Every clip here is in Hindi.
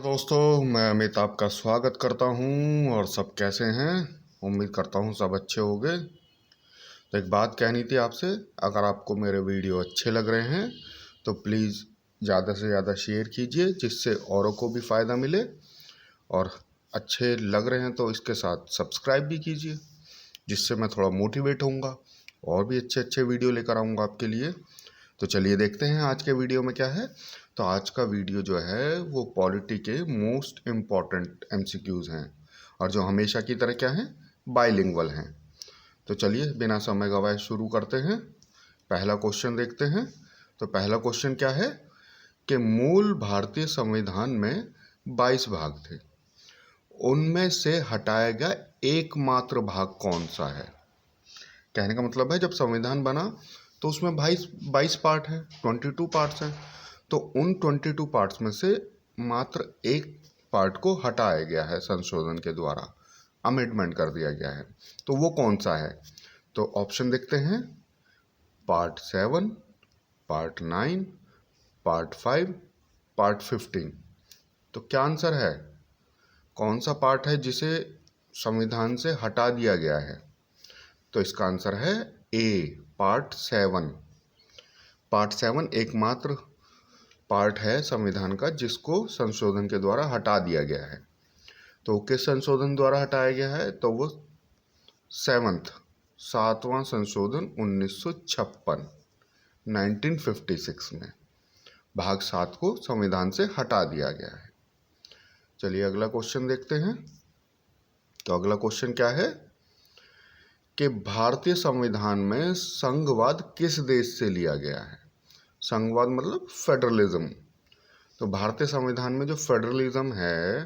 दोस्तों, मैं अमित आपका स्वागत करता हूं। और सब कैसे हैं? उम्मीद करता हूं सब अच्छे होंगे। तो एक बात कहनी थी आपसे, अगर आपको मेरे वीडियो अच्छे लग रहे हैं तो प्लीज़ ज़्यादा से ज़्यादा शेयर कीजिए, जिससे औरों को भी फ़ायदा मिले। और अच्छे लग रहे हैं तो इसके साथ सब्सक्राइब भी कीजिए, जिससे मैं थोड़ा मोटिवेट होऊंगा और भी अच्छे अच्छे वीडियो लेकर आऊँगा आपके लिए। तो चलिए देखते हैं आज के वीडियो में क्या है। तो आज का वीडियो जो है वो पॉलिटी के मोस्ट इम्पॉर्टेंट एमसीक्यूज़ हैं, और जो हमेशा की तरह क्या हैं, बाइलिंगुअल हैं। तो चलिए बिना समय गवाए शुरू करते हैं। पहला क्वेश्चन देखते हैं। तो पहला क्वेश्चन क्या है कि मूल भारतीय संविधान में 22 भाग थे, उनमें से हटाया गया एकमात्र भाग कौन सा है? कहने का मतलब है जब संविधान बना तो उसमें 22 पार्ट हैं, 22 पार्ट्स हैं। तो उन 22 पार्ट्स में से मात्र एक पार्ट को हटाया गया है संशोधन के द्वारा, अमेंडमेंट कर दिया गया है। तो वो कौन सा है? तो ऑप्शन देखते हैं। Part 7, part 9, part 5, part 15। तो क्या आंसर है? कौन सा पार्ट है जिसे संविधान से हटा दिया गया है? तो इसका आंसर है ए, पार्ट 7। पार्ट 7 एकमात्र पार्ट है संविधान का जिसको संशोधन के द्वारा हटा दिया गया है। तो किस संशोधन द्वारा हटाया गया है? तो वो सातवां संशोधन 1956, 1956 में भाग 7 को संविधान से हटा दिया गया है। चलिए अगला क्वेश्चन देखते हैं। तो अगला क्वेश्चन क्या है कि भारतीय संविधान में संघवाद किस देश से लिया गया है? संघवाद मतलब फेडरलिज्म। तो भारतीय संविधान में जो फेडरलिज्म है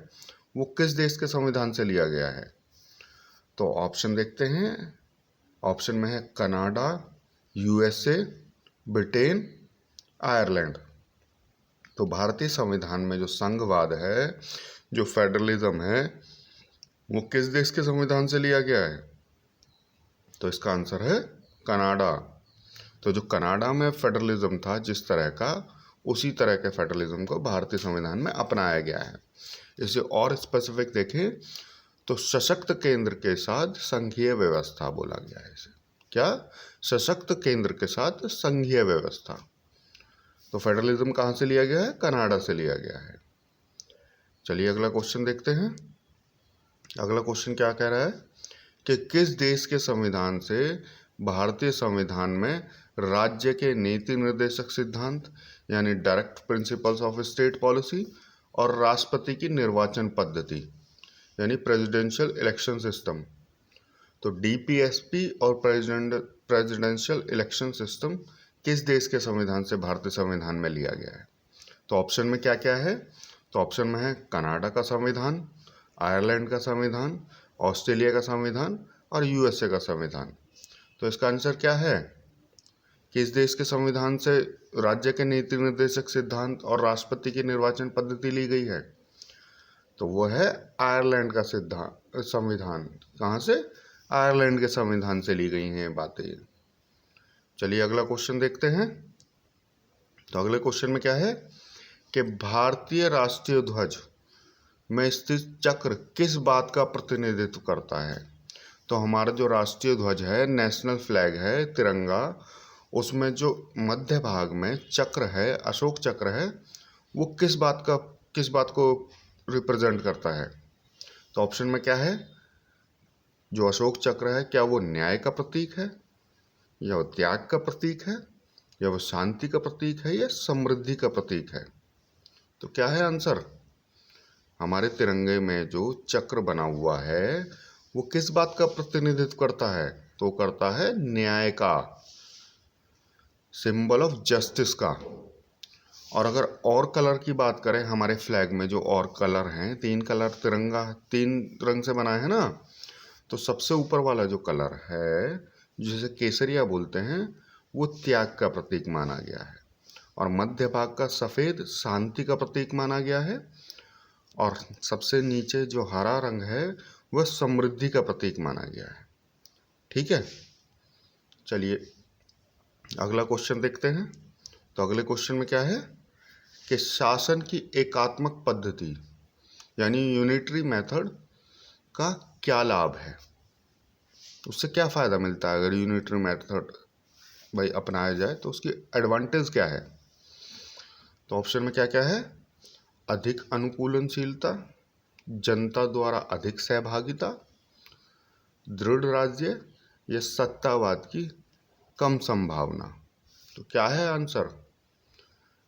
वो किस देश के संविधान से लिया गया है? तो ऑप्शन देखते हैं। ऑप्शन में है कनाडा, यूएसए, ब्रिटेन, आयरलैंड। तो भारतीय संविधान में जो संघवाद है, जो फेडरलिज्म है, वो किस देश के संविधान से लिया गया है? तो इसका आंसर है कनाडा। तो जो कनाडा में फेडरलिज्म था जिस तरह का, उसी तरह के फेडरलिज्म को भारतीय संविधान में अपनाया गया है। इसे और स्पेसिफिक देखें तो सशक्त केंद्र के साथ संघीय व्यवस्था बोला गया है इसे। क्या? सशक्त केंद्र के साथ संघीय व्यवस्था। तो फेडरलिज्म कहाँ से लिया गया है? कनाडा से लिया गया है। चलिए अगला क्वेश्चन देखते हैं। अगला क्वेश्चन क्या कह रहा है कि किस देश के संविधान से भारतीय संविधान में राज्य के नीति निर्देशक सिद्धांत यानी direct principles of state policy और राष्ट्रपति की निर्वाचन पद्धति यानी प्रेसिडेंशियल इलेक्शन सिस्टम, तो डीपीएसपी और प्रेसिडेंशियल इलेक्शन सिस्टम किस देश के संविधान से भारतीय संविधान में लिया गया है? तो ऑप्शन में क्या क्या है? तो ऑप्शन में है कनाडा का संविधान, आयरलैंड का संविधान, ऑस्ट्रेलिया का संविधान और यूएसए का संविधान। तो इसका आंसर क्या है? किस देश के संविधान से राज्य के नीति निर्देशक सिद्धांत और राष्ट्रपति की निर्वाचन पद्धति ली गई है? तो वो है आयरलैंड का संविधान। कहाँ से? आयरलैंड के संविधान से ली गई हैं बातें। चलिए अगला क्वेश्चन देखते हैं। तो अगले क्वेश्चन में क्या है कि भारतीय राष्ट्रीय ध्वज में स्थित चक्र किस बात का प्रतिनिधित्व करता है? तो हमारा जो राष्ट्रीय ध्वज है, नेशनल फ्लैग है, तिरंगा, उसमें जो मध्य भाग में चक्र है, अशोक चक्र है, वो किस बात को रिप्रेजेंट करता है? तो ऑप्शन में क्या है? जो अशोक चक्र है, क्या वो न्याय का प्रतीक है, या वो त्याग का प्रतीक है, या वो शांति का प्रतीक है, या समृद्धि का प्रतीक है? तो क्या है आंसर? हमारे तिरंगे में जो चक्र बना हुआ है वो किस बात का प्रतिनिधित्व करता है? तो करता है न्याय का, सिंबल ऑफ जस्टिस का। और अगर और कलर की बात करें, हमारे फ्लैग में जो और कलर हैं, 3 कलर, तिरंगा 3 रंग से बना है ना, तो सबसे ऊपर वाला जो कलर है जिसे केसरिया बोलते हैं, वो त्याग का प्रतीक माना गया है। और मध्य भाग का सफ़ेद शांति का प्रतीक माना गया है। और सबसे नीचे जो हरा रंग है वह समृद्धि का प्रतीक माना गया है। ठीक है, चलिए अगला क्वेश्चन देखते हैं। तो अगले क्वेश्चन में क्या है कि शासन की एकात्मक पद्धति यानी यूनिटरी मेथड का क्या लाभ है, उससे क्या फ़ायदा मिलता है अगर यूनिटरी मेथड भाई अपनाया जाए, तो उसकी एडवांटेज क्या है। तो ऑप्शन में क्या क्या है, अधिक अनुकूलनशीलता, जनता द्वारा अधिक सहभागिता, दृढ़ राज्य, या सत्तावाद की कम संभावना। तो क्या है आंसर,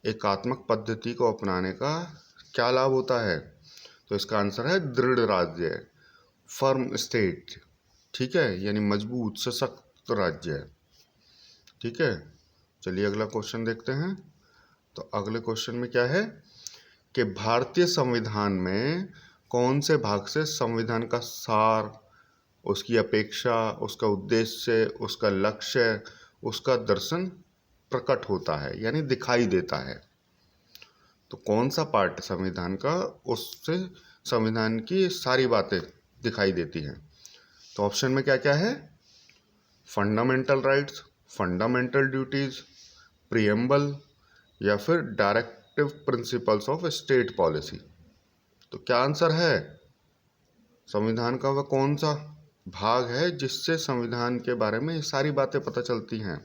एकात्मक पद्धति को अपनाने का क्या लाभ होता है। तो इसका आंसर है दृढ़ राज्य, फर्म स्टेट। ठीक है, यानी मजबूत सशक्त राज्य। ठीक है, चलिए अगला क्वेश्चन देखते हैं। तो अगले क्वेश्चन में क्या है कि भारतीय संविधान में कौन से भाग से संविधान का सार, उसकी अपेक्षा, उसका उद्देश्य, उसका लक्ष्य, उसका दर्शन प्रकट होता है, यानी दिखाई देता है। तो कौन सा पार्ट संविधान का, उससे संविधान की सारी बातें दिखाई देती हैं। तो ऑप्शन में क्या क्या है, fundamental rights, fundamental duties, preamble, या फिर directive principles of state policy. तो क्या आंसर है, संविधान का वह कौन सा भाग है जिससे संविधान के बारे में सारी बातें पता चलती हैं,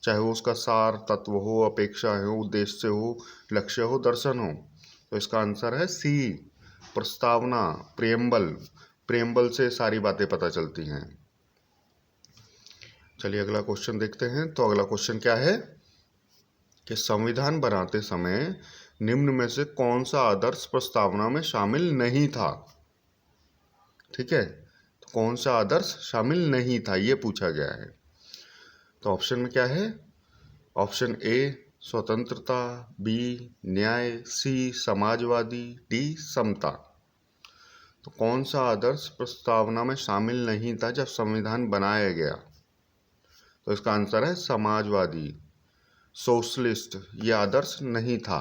चाहे वो उसका सार, तत्व हो, अपेक्षा हो, उद्देश्य हो, लक्ष्य हो, दर्शन हो। तो इसका आंसर है सी, प्रस्तावना, प्रियम्बल। प्रियम्बल से सारी बातें पता चलती हैं। चलिए अगला क्वेश्चन देखते हैं। तो अगला क्वेश्चन क्या है कि संविधान बनाते समय निम्न में से कौन सा आदर्श प्रस्तावना में शामिल नहीं था। ठीक है, तो कौन सा आदर्श शामिल नहीं था, ये पूछा गया है। तो ऑप्शन में क्या है, ऑप्शन ए स्वतंत्रता, बी न्याय, सी समाजवादी, डी समता। तो कौन सा आदर्श प्रस्तावना में शामिल नहीं था जब संविधान बनाया गया। तो इसका आंसर है समाजवादी, सोशलिस्ट, ये आदर्श नहीं था।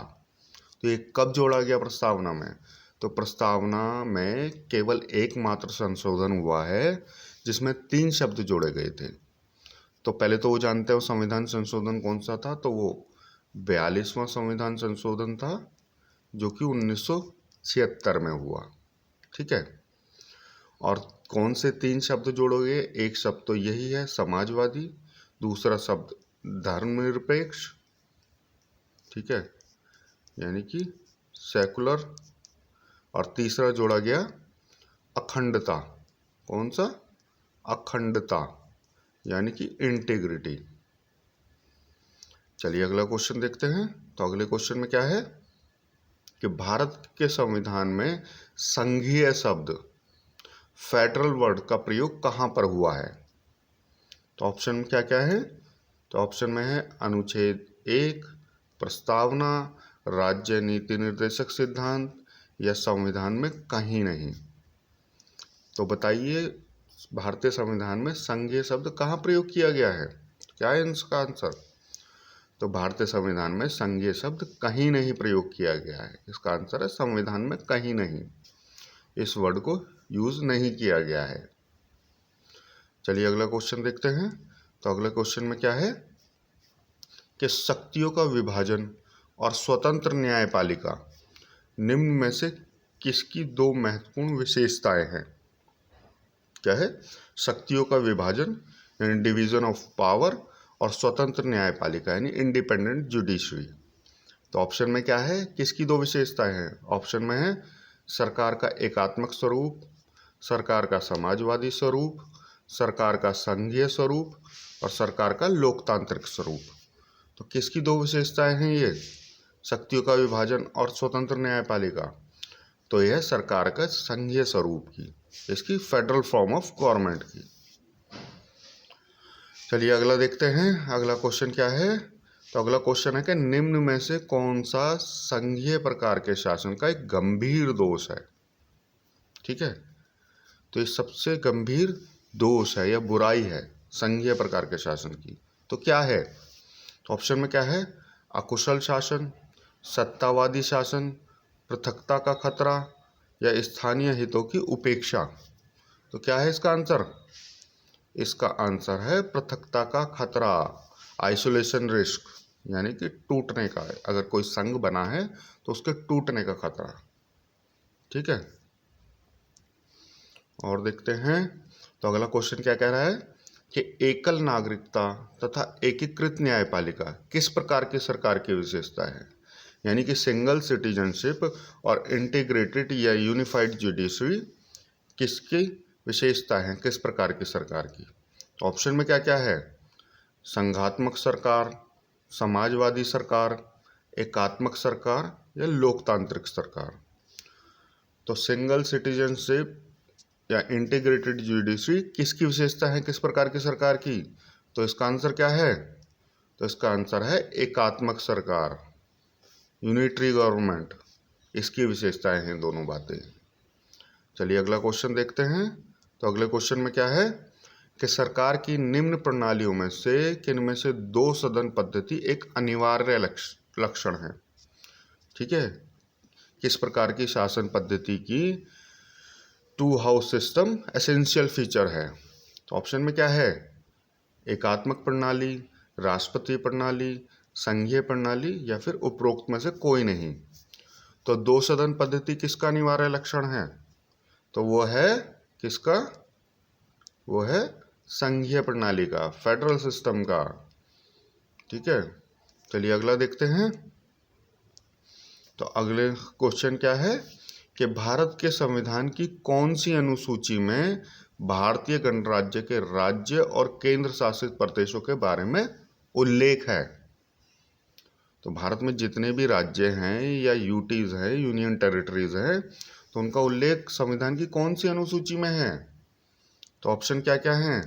तो ये कब जोड़ा गया प्रस्तावना में, तो प्रस्तावना में केवल एकमात्र संशोधन हुआ है जिसमें 3 शब्द जोड़े गए थे। तो पहले तो वो जानते हो संविधान संशोधन कौन सा था, तो वो 42वां संविधान संशोधन था जो कि 1976 में हुआ। ठीक है, और कौन से 3 शब्द जोड़ोगे, एक शब्द तो यही है समाजवादी, दूसरा शब्द धर्मनिरपेक्ष, ठीक है, यानी कि सेकुलर, और तीसरा जोड़ा गया अखंडता। कौन सा, अखंडता, यानी कि इंटीग्रिटी। चलिए अगला क्वेश्चन देखते हैं। तो अगले क्वेश्चन में क्या है कि भारत के संविधान में संघीय शब्द, फेडरल वर्ड का प्रयोग कहाँ पर हुआ है। तो ऑप्शन में क्या क्या है, तो ऑप्शन में है अनुच्छेद 1, प्रस्तावना, राज्य नीति निर्देशक सिद्धांत, या संविधान में कहीं नहीं। तो बताइए भारतीय संविधान में संघीय शब्द कहाँ प्रयोग किया गया है, क्या है इसका आंसर। तो भारतीय संविधान में संघीय शब्द कहीं नहीं प्रयोग किया गया है। इसका आंसर है संविधान में कहीं नहीं, इस वर्ड को यूज नहीं किया गया है। चलिए अगला क्वेश्चन देखते हैं। तो अगले क्वेश्चन में क्या है कि शक्तियों का विभाजन और स्वतंत्र न्यायपालिका निम्न में से किसकी 2 महत्वपूर्ण विशेषताएं हैं। क्या है, शक्तियों का विभाजन यानी डिवीजन ऑफ पावर, और स्वतंत्र न्यायपालिका यानी इंडिपेंडेंट जुडिशरी। तो ऑप्शन में क्या है, किसकी 2 विशेषताएं हैं। ऑप्शन में है सरकार का एकात्मक स्वरूप, सरकार का समाजवादी स्वरूप, सरकार का संघीय स्वरूप, और सरकार का लोकतांत्रिक स्वरूप। तो किसकी 2 विशेषताएं हैं ये, शक्तियों का विभाजन और स्वतंत्र न्यायपालिका। तो यह सरकार का संघीय स्वरूप की, इसकी फेडरल फॉर्म ऑफ गवर्नमेंट की। चलिए अगला देखते हैं। अगला क्वेश्चन क्या है, तो अगला क्वेश्चन है कि निम्न में से कौन सा संघीय प्रकार के शासन का एक गंभीर दोष है। ठीक है, तो ये सबसे गंभीर दोष है या बुराई है संघीय प्रकार के शासन की, तो क्या है। तो ऑप्शन में क्या है, अकुशल शासन, सत्तावादी शासन, पृथकता का खतरा, या स्थानीय हितों की उपेक्षा। तो क्या है इसका आंसर, इसका आंसर है पृथकता का खतरा, आइसोलेशन रिस्क, यानी कि टूटने का, अगर कोई संघ बना है तो उसके टूटने का खतरा। ठीक है। और देखते हैं, तो अगला क्वेश्चन क्या कह रहा है कि एकल नागरिकता तथा एकीकृत न्यायपालिका किस प्रकार की सरकार की विशेषता है। यानी कि सिंगल सिटीजनशिप और इंटीग्रेटेड या यूनिफाइड जुडिशरी किसकी विशेषता है, किस प्रकार की सरकार की। ऑप्शन में क्या क्या है, संघात्मक सरकार, समाजवादी सरकार, एकात्मक सरकार या लोकतांत्रिक सरकार। तो सिंगल सिटीजनशिप या इंटीग्रेटेड जुडिशरी किसकी विशेषता है, किस प्रकार की सरकार की। तो इसका आंसर क्या है, तो इसका आंसर है एकात्मक सरकार, यूनिटरी गवर्नमेंट। इसकी विशेषताएं हैं दोनों बातें। चलिए अगला क्वेश्चन देखते हैं। तो अगले क्वेश्चन में क्या है कि सरकार की निम्न प्रणालियों में से किन में से दो सदन पद्धति एक अनिवार्य लक्षण है। ठीक है, किस प्रकार की शासन पद्धति की two house system essential feature है। तो ऑप्शन में क्या है, एकात्मक प्रणाली, राष्ट्रपति प्रणाली, संघीय प्रणाली या फिर उपरोक्त में से कोई नहीं। तो दो सदन पद्धति किसका अनिवार्य लक्षण है, तो वो है किसका, वो है संघीय प्रणाली का, फेडरल सिस्टम का। ठीक है, चलिए अगला देखते हैं। तो अगले क्वेश्चन क्या है कि भारत के संविधान की कौन सी अनुसूची में भारतीय गणराज्य के राज्य और केंद्र शासित प्रदेशों के बारे में उल्लेख है। तो भारत में जितने भी राज्य हैं या यूटीज हैं, यूनियन टेरिटरीज हैं, तो उनका उल्लेख संविधान की कौन सी अनुसूची में है। तो ऑप्शन क्या क्या हैं,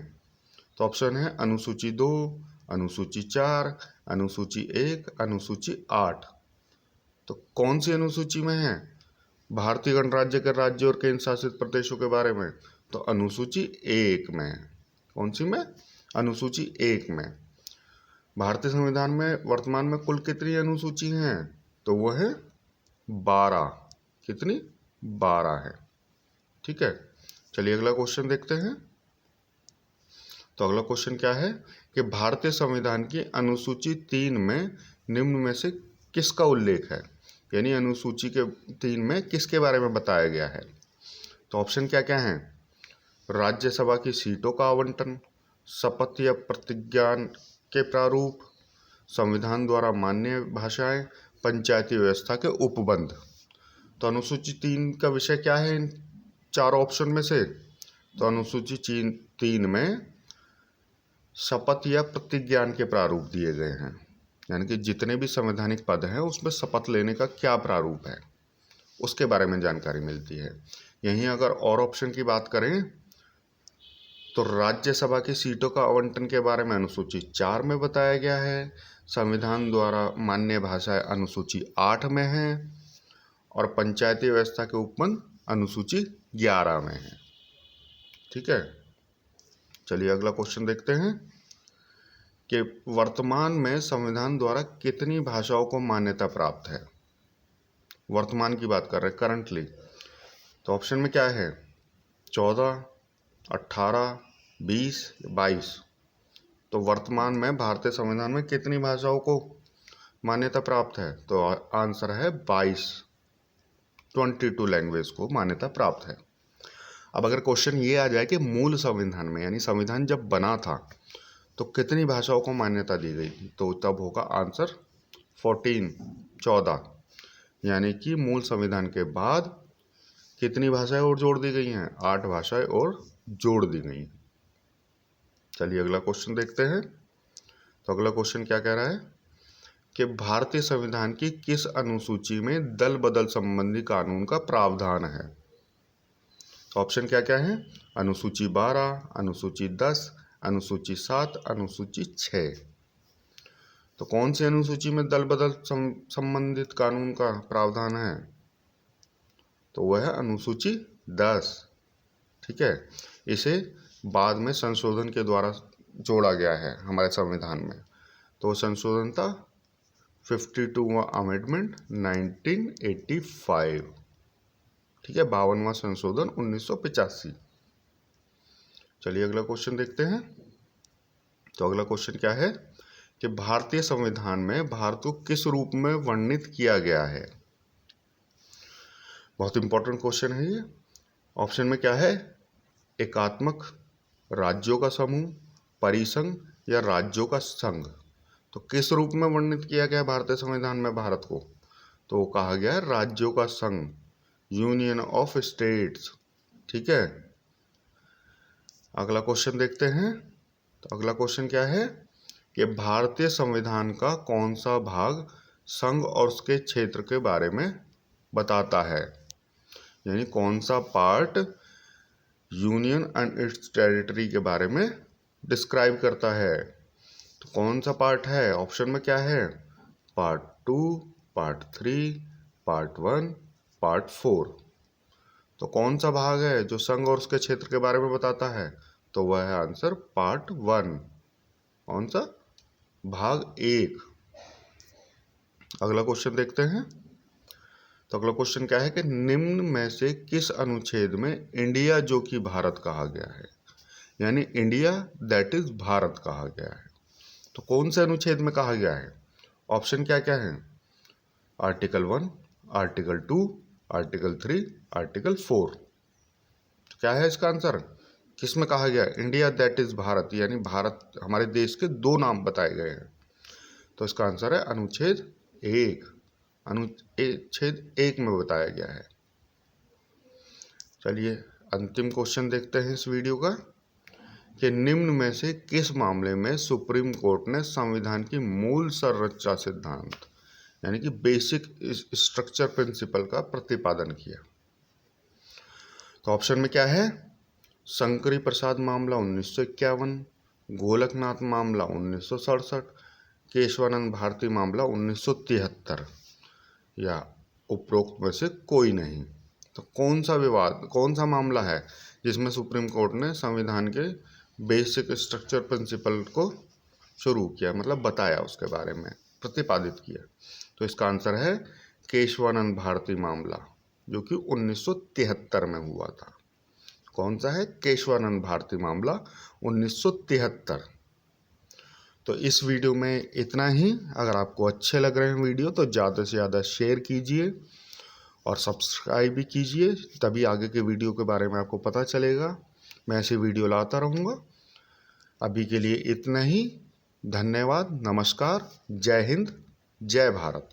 तो ऑप्शन है अनुसूची 2, अनुसूची 4, अनुसूची 1, अनुसूची 8। तो कौन सी अनुसूची में है भारतीय गणराज्य के राज्य और केंद्र शासित प्रदेशों के बारे में, तो अनुसूची 1 में। कौन सी में, अनुसूची 1 में। भारतीय संविधान में वर्तमान में कुल कितनी अनुसूची हैं, तो वो है 12। कितनी, 12 है। ठीक है, चलिए अगला क्वेश्चन देखते हैं। तो अगला क्वेश्चन क्या है कि भारतीय संविधान की अनुसूची 3 में निम्न में से किसका उल्लेख है। यानी अनुसूची के 3 में किसके बारे में बताया गया है। तो ऑप्शन क्या क्या हैं, राज्यसभा की सीटों का आवंटन, शपथ या प्रतिज्ञा के प्रारूप, संविधान द्वारा मान्य भाषाएं, पंचायती व्यवस्था के उपबंध। तो अनुसूची 3 का विषय क्या है इन चारों ऑप्शन में से, तो अनुसूची 3 में शपथ या प्रतिज्ञान के प्रारूप दिए गए हैं। यानी कि जितने भी संवैधानिक पद हैं उसमें शपथ लेने का क्या प्रारूप है उसके बारे में जानकारी मिलती है। यहीं अगर और ऑप्शन की बात करें तो राज्यसभा की सीटों का आवंटन के बारे में अनुसूची 4 में बताया गया है, संविधान द्वारा मान्य भाषाएं अनुसूची 8 में है और पंचायती व्यवस्था के उपबंध अनुसूची 11 में है। ठीक है, चलिए अगला क्वेश्चन देखते हैं कि वर्तमान में संविधान द्वारा कितनी भाषाओं को मान्यता प्राप्त है। वर्तमान की बात कर रहे हैं, करंटली। तो ऑप्शन में क्या है, 14, 18, 20, 22। तो वर्तमान में भारतीय संविधान में कितनी भाषाओं को मान्यता प्राप्त है, तो आंसर है 22 लैंग्वेज को मान्यता प्राप्त है। अब अगर क्वेश्चन ये आ जाए कि मूल संविधान में यानी संविधान जब बना था तो कितनी भाषाओं को मान्यता दी गई, तो तब होगा आंसर 14। यानी कि मूल संविधान के बाद कितनी भाषाएं और जोड़ दी गई हैं, 8 भाषाएं और जोड़ दी गई। चलिए अगला क्वेश्चन देखते हैं। तो अगला क्वेश्चन क्या कह रहा है कि भारतीय संविधान की किस अनुसूची में दल बदल संबंधी कानून का प्रावधान है। तो ऑप्शन क्या क्या है, अनुसूची 12, अनुसूची 10, अनुसूची 7, अनुसूची 6। तो कौन सी अनुसूची में दल बदल संबंधित कानून का प्रावधान है, तो वह है अनुसूची 10। ठीक है, इसे बाद में संशोधन के द्वारा जोड़ा गया है हमारे संविधान में। तो संशोधन था 52वां अमेंडमेंट 1985। ठीक है, 52वां संशोधन 1985। चलिए अगला क्वेश्चन देखते हैं। तो अगला क्वेश्चन क्या है कि भारतीय संविधान में भारत को किस रूप में वर्णित किया गया है। बहुत इंपॉर्टेंट क्वेश्चन है ये। ऑप्शन में क्या है? एकात्मक, राज्यों का समूह, परिसंघ या राज्यों का संघ। तो किस रूप में वर्णित किया गया भारतीय संविधान में भारत को? तो वो कहा गया है राज्यों का संघ, यूनियन ऑफ स्टेट्स। ठीक है, अगला क्वेश्चन देखते हैं। तो अगला क्वेश्चन क्या है कि भारतीय संविधान का कौन सा भाग संघ और उसके क्षेत्र के बारे में बताता है? यानी कौन सा part union and it's territory के बारे में डिस्क्राइब करता है? तो कौन सा पार्ट है? ऑप्शन में क्या है? Part 2, part 3, part 1, part 4। तो कौन सा भाग है जो संघ और उसके क्षेत्र के बारे में बताता है? तो वह है आंसर पार्ट 1। कौन सा? भाग 1। अगला क्वेश्चन देखते हैं। तो अगला क्वेश्चन क्या है कि निम्न में से किस अनुच्छेद में इंडिया जो कि भारत कहा गया है? यानी इंडिया दैट इज भारत कहा गया है। तो कौन से अनुच्छेद में कहा गया है? ऑप्शन क्या क्या है? Article 1, article 2, article 3, article 4। तो क्या है इसका आंसर? किस में कहा गया? इंडिया दैट इज भारत, यानी भारत हमारे देश के 2 नाम बताए गए हैं। तो इसका आंसर है अनुच्छेद 1। अनुच्छेद 1 में बताया गया है। चलिए अंतिम क्वेश्चन देखते हैं इस वीडियो का कि निम्न में से किस मामले में सुप्रीम कोर्ट ने संविधान की मूल संरचना सिद्धांत यानी कि बेसिक स्ट्रक्चर प्रिंसिपल का प्रतिपादन किया? तो ऑप्शन में क्या है? शंकरी प्रसाद मामला 1951, गोलकनाथ मामला 1967, केशवानंद भारती मामला 1973 या उपरोक्त में से कोई नहीं। तो कौन सा विवाद, कौन सा मामला है जिसमें सुप्रीम कोर्ट ने संविधान के बेसिक स्ट्रक्चर प्रिंसिपल को शुरू किया, मतलब बताया, उसके बारे में प्रतिपादित किया? तो इसका आंसर है केशवानंद भारती मामला, जो कि 1973 में हुआ था। कौन सा है? केशवानंद भारती मामला 1973। तो इस वीडियो में इतना ही। अगर आपको अच्छे लग रहे हैं वीडियो तो ज़्यादा से ज़्यादा शेयर कीजिए और सब्सक्राइब भी कीजिए, तभी आगे के वीडियो के बारे में आपको पता चलेगा। मैं ऐसी वीडियो लाता रहूँगा। अभी के लिए इतना ही। धन्यवाद, नमस्कार, जय हिंद, जय भारत।